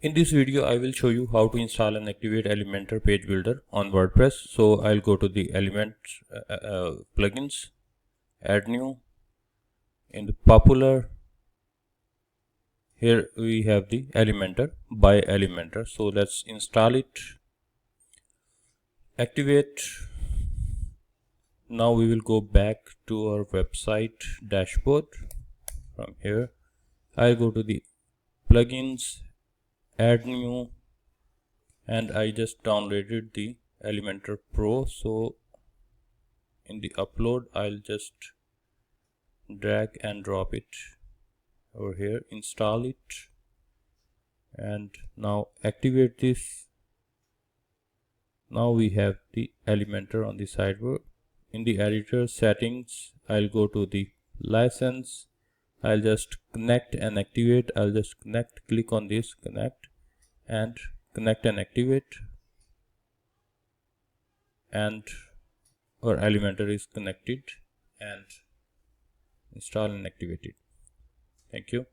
In this video, I will show you how to install and activate Elementor page builder on WordPress. So I'll go to the plugins, add new. In the popular, here we have the Elementor by Elementor. So let's install it, activate. Now we will go back to our website dashboard. From here, I'll go to the plugins, add new, and I just downloaded the Elementor Pro. So in the upload, I'll just drag and drop it over here, install it, and now activate this. Now we have the Elementor on the sidebar. In the editor settings, I'll go to the license. I'll just connect and activate. I'll just connect, click on this, connect, and connect and activate, and our Elementor is connected, and install and activate it. Thank you.